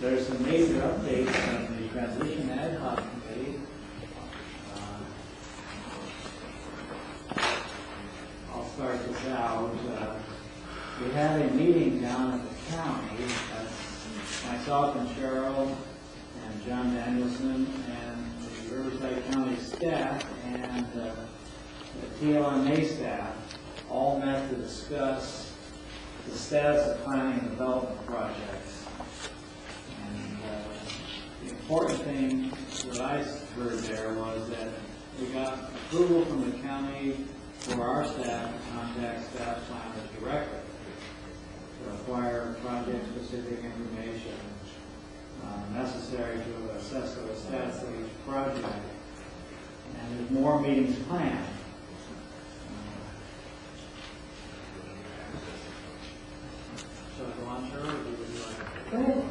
there's some major updates on the transition ad hoc committee. I'll start this out. We had a meeting down at the county. Myself and Cheryl and John Danielson and the Riverside County staff and the TLMA staff all met to discuss the status of planning and development projects. And the important thing that I heard there was that we got approval from the county for our staff to contact staff planners directly to acquire project-specific information necessary to assess the status of each project. And there's more meetings planned. So go on, Cheryl, or do you like? Go ahead.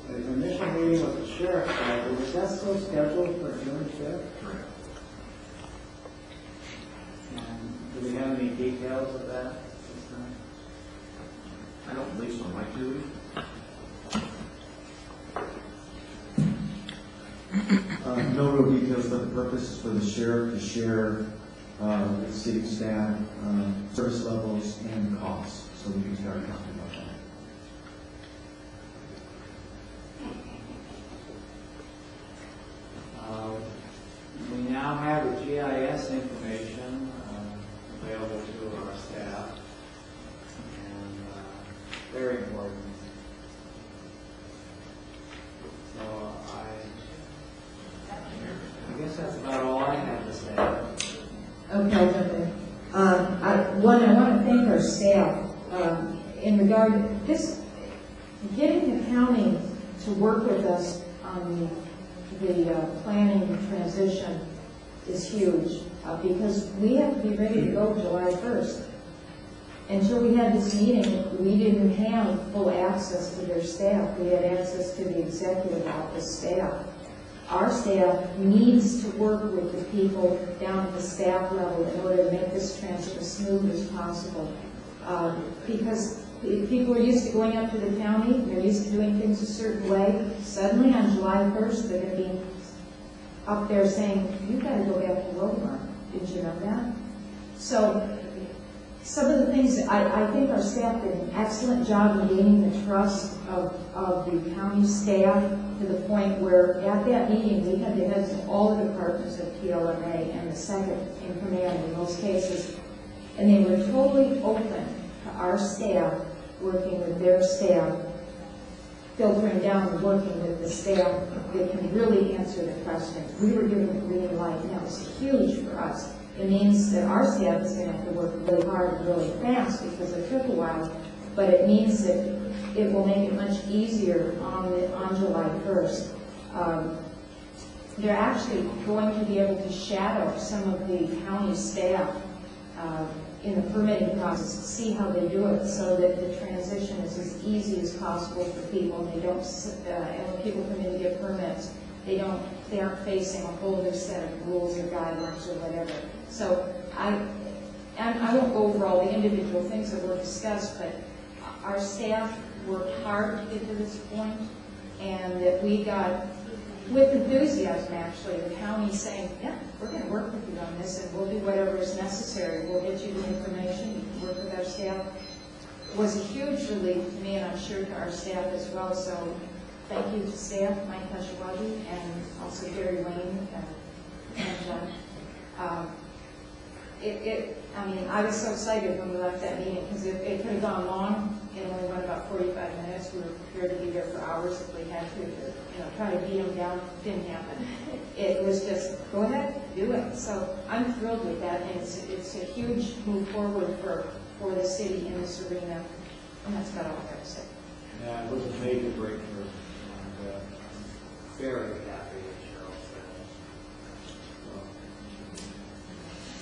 There's an initial meeting with the sheriff. Was that still scheduled for June 5th? Correct. And do we have any details of that this time? I don't believe so, Mike, do we? No real details, but the purpose is for the sheriff to share with city staff service levels and costs, so we can start talking about that. We now have the GIS information available to our staff, and very important. So I guess that's about all I have to say. Okay. I want to thank our staff in regard to this, getting the county to work with us on the planning and transition is huge because we have to be ready to go July 1st. Until we had this meeting, we didn't have full access to their staff. We had access to the executive office staff. Our staff needs to work with the people down at the staff level in order to make this transition as smooth as possible. Because people are used to going up to the county, they're used to doing things a certain way. Suddenly on July 1st, they're going to be up there saying, you've got to go back to Roadmark. Did you know that? So some of the things, I think our staff did an excellent job in gaining the trust of the county staff to the point where at that meeting we had the heads of all the departments of TLMA and the second in command in most cases. And they were totally open to our staff working with their staff, filtering down and working with the staff that can really answer the questions. We were given the green light, and that was huge for us. It means that our staff is going to have to work really hard and really fast because it took a while, but it means that it will make it much easier on July 1st. They're actually going to be able to shadow some of the county staff in the permitting process to see how they do it so that the transition is as easy as possible for people. And they don't, and when people come in to get permits, they aren't facing a whole new set of rules or guidelines or whatever. So I won't go over all the individual things that were discussed, but our staff worked hard to get to this point, and that we got, with enthusiasm actually, the county saying, yeah, we're going to work with you on this and we'll do whatever is necessary. We'll get you the information, you can work with our staff. It was a huge relief to me, and I'm sure to our staff as well. So thank you to staff, Mike Hashwagi, and also Gary Wayne and John. I mean, I was so excited when we left that meeting because it could have gone long. It only went about 45 minutes. We were prepared to be there for hours if we had to try to beat them down. It didn't happen. It was just, go ahead, do it. So I'm thrilled with that, and it's a huge move forward for the city in this arena. And that's about all I have to say. Yeah, it was a major breakthrough. And very happy that